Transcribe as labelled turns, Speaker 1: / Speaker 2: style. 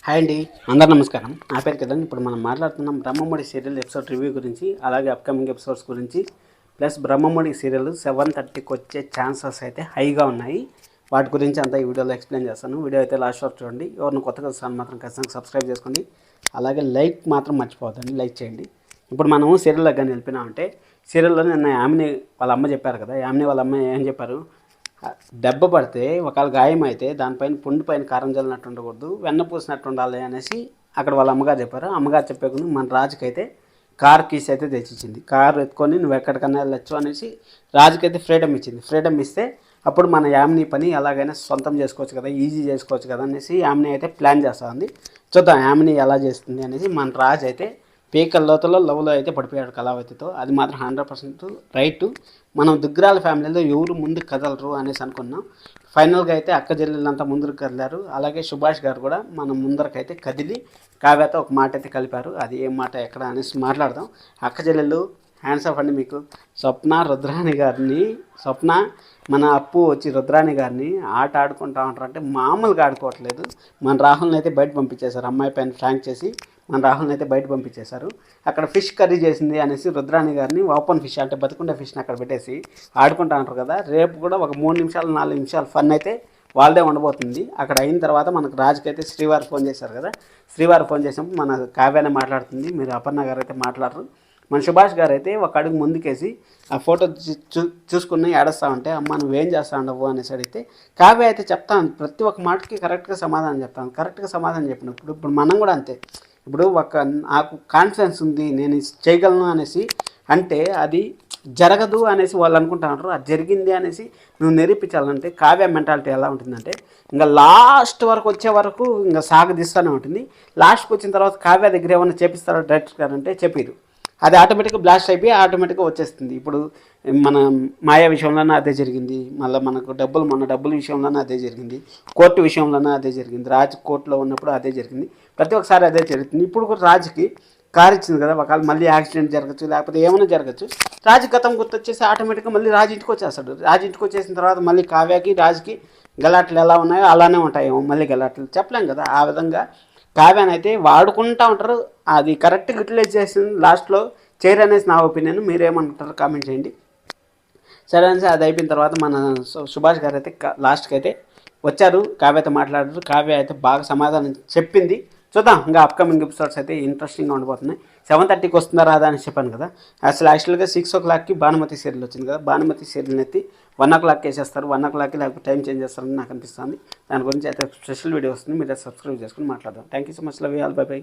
Speaker 1: Hi అండి, అందరు నమస్కారం. నా పేరు కిరణ్. ఇప్పుడు మనం మాట్లాడుతున్నాం బ్రహ్మముడి సీరియల్ ఎపిసోడ్ రివ్యూ గురించి, అలాగే అప్కమింగ్ ఎపిసోడ్స్ గురించి. ప్లస్ బ్రహ్మముడి సీరియల్ 7:30కి వచ్చే ఛాన్సెస్ అయితే హైగా ఉన్నాయి. వాటి గురించి అంతా ఈ వీడియోలో ఎక్స్ప్లెయిన్ చేస్తాను. వీడియో అయితే లాస్ట్ వరకు చూడండి. ఎవరిని కొత్తగా వస్తాను మాత్రం ఖచ్చితంగా సబ్స్క్రైబ్ చేసుకోండి. అలాగే లైక్ మాత్రం మర్చిపోవద్దండి, లైక్ చేయండి. ఇప్పుడు మనము సీరియల్లో కానీ వెళ్ళిపోయినామంటే, సీరియల్లో నిన్న యామిని వాళ్ళ అమ్మ చెప్పారు కదా, యామిని వాళ్ళ అమ్మ ఏం చెప్పారు, దెబ్బ పడితే ఒకవేళ గాయం అయితే దానిపైన పుండు పైన కారం జల్లినట్టు ఉండకూడదు, వెన్న పూసినట్టు ఉండాలి అనేసి అక్కడ వాళ్ళ అమ్మగారు చెప్పారు. అమ్మగారు చెప్పేకుండా మన రాజుకి అయితే కార్ కీస్ అయితే తెచ్చిచ్చింది. కార్ ఎత్తుకొని నువ్వు ఎక్కడికన్నా వెళ్ళొచ్చు అనేసి రాజుకి అయితే ఫ్రీడమ్ ఇచ్చింది. ఫ్రీడమ్ ఇస్తే అప్పుడు మన యామిని పని ఎలాగైనా సొంతం చేసుకోవచ్చు కదా, ఈజీ చేసుకోవచ్చు కదా అనేసి యామిని అయితే ప్లాన్ చేస్తూ ఉంది. చూద్దాం యామిని ఎలా చేస్తుంది అనేసి. మన రాజు అయితే పీకల లోతులో లవ్లో అయితే పడిపోయాడు కళావతితో. అది మాత్రం 100% రైట్. మనం దుగ్గరాల ఫ్యామిలీలో ఎవరు ముందు కదలరు అనేసి అనుకున్నాం. ఫైనల్గా అయితే అక్క చెల్లెళ్ళంతా ముందుకు కదిలారు. అలాగే సుభాష్ గారు కూడా మన ముందరకైతే కదిలి కావ్యతో ఒక మాట అయితే కలిపారు. అది ఏం మాట ఎక్కడ అనేసి మాట్లాడదాం. అక్క చెల్లెళ్ళు హ్యాండ్స్ ఆఫ్ అండి మీకు. రుద్రాణి గారిని స్వప్న మన అప్పు వచ్చి రుద్రాణి గారిని ఆట ఆడుకుంటా ఉంటారంటే మామూలుగా ఆడుకోవట్లేదు. మన రాహుల్ని అయితే బయట పంపించేశారు. అమ్మాయి పైన ఫ్రాంక్ చేసి మన రాహుల్ని అయితే బయట పంపించేశారు. అక్కడ ఫిష్ కర్రీ చేసింది అనేసి రుద్రాణి గారిని ఓపెన్ ఫిష్ అంటే బతుకుండే ఫిష్ని అక్కడ పెట్టేసి ఆడుకుంటా ఉంటారు కదా. రేపు కూడా ఒక 3 నిమిషాలు 4 నిమిషాలు ఫన్ అయితే వాళ్ళదే ఉండబోతుంది. అక్కడ అయిన తర్వాత మనకు రాజుకైతే శ్రీవారు ఫోన్ చేశారు కదా. శ్రీవారు ఫోన్ చేసినప్పుడు మన కావ్యానే మాట్లాడుతుంది, మీరు అపర్ణ గారు అయితే మాట్లాడరు. మన సుభాష్ గారు అయితే ఒక అడుగు ముందుకేసి ఆ ఫోటో చూసుకుని ఏడుస్తూ ఉంటే, అమ్మ నువ్వేం చేస్తా ఉండవు అనేసి అడిగితే కావ్య అయితే చెప్తాను, ప్రతి ఒక్క మాటకి కరెక్ట్గా సమాధానం చెప్తాను. కరెక్ట్గా సమాధానం చెప్పినప్పుడు ఇప్పుడు మనం కూడా అంతే. ఇప్పుడు నాకు కాన్ఫిడెన్స్ ఉంది, నేను చేయగలను అనేసి అంటే అది జరగదు అనేసి వాళ్ళు అనుకుంటున్నారు. అది జరిగింది అనేసి నువ్వు నిరూపించాలంటే కావ్య మెంటాలిటీ ఎలా ఉంటుందంటే, ఇంకా లాస్ట్ వరకు వచ్చే వరకు ఇంకా సాగదీస్తూనే ఉంటుంది. లాస్ట్కి వచ్చిన తర్వాత కావ్య దగ్గర ఏమైనా చేపిస్తారో డైరెక్టర్ గారు అంటే చెప్పిరు. అది ఆటోమేటిక్గా బ్లాస్ట్ అయిపోయి ఆటోమేటిక్గా వచ్చేస్తుంది. ఇప్పుడు మన మాయా విషయంలోనే అదే జరిగింది. మళ్ళీ మనకు మొన్న డబ్బుల విషయంలోనే అదే జరిగింది. కోర్టు విషయంలోనే అదే జరిగింది. రాజు కోర్టులో ఉన్నప్పుడు అదే జరిగింది. ప్రతి ఒక్కసారి అదే జరుగుతుంది. ఇప్పుడు కూడా రాజుకి కారు ఇచ్చింది కదా, ఒకవేళ మళ్ళీ యాక్సిడెంట్ జరగచ్చు, లేకపోతే ఏమైనా జరగచ్చు. రాజు గతం గుర్తొచ్చేసి ఆటోమేటిక్గా మళ్ళీ రాజు ఇంటికి వచ్చేస్తాడు. రాజు ఇంటికి వచ్చేసిన తర్వాత మళ్ళీ కావ్యకి రాజుకి గలాట్లు ఎలా ఉన్నాయో అలానే ఉంటాయేమో మళ్ళీ గలాట్లు చెప్పలేం కదా. ఆ విధంగా కావ్యాన్ని అయితే వాడుకుంటూ ఉంటారు. అది కరెక్ట్గా యూటిలైజ్ చేసింది లాస్ట్లో చేయరు అనేసి నా ఒపీనియన్. మీరేమంటారు కామెంట్ చేయండి. సరే అనేసి అది అయిపోయిన తర్వాత మన సుభాష్ గారు అయితే లాస్ట్కి అయితే వచ్చారు, కావ్యతో మాట్లాడారు. కావ్య అయితే బాగా సమాధానం చెప్పింది. చూద్దాం ఇంకా అప్కమింగ్ ఎపిసోడ్స్ అయితే ఇంట్రెస్టింగ్గా ఉండిపోతున్నాయి. 7:30కి వస్తుందా రాదా అని చెప్పాను కదా. అసలు యాక్చువల్గా 6 o'clockకి భానుమతి సీరియల్ వచ్చింది కదా. భానుమతి సీరియల్ని ఎత్తి 1 o'clock వేసేస్తారు. 1 o'clockకి లేకపోతే టైం చేంజ్ చేస్తారని నాకు అనిపిస్తుంది. దాని గురించి అయితే స్పెషల్ వీడియో వస్తుంది, మీరు సబ్స్క్రైబ్ చేసుకుని మాట్లాడదాం. Thank you so much, love you all, by by.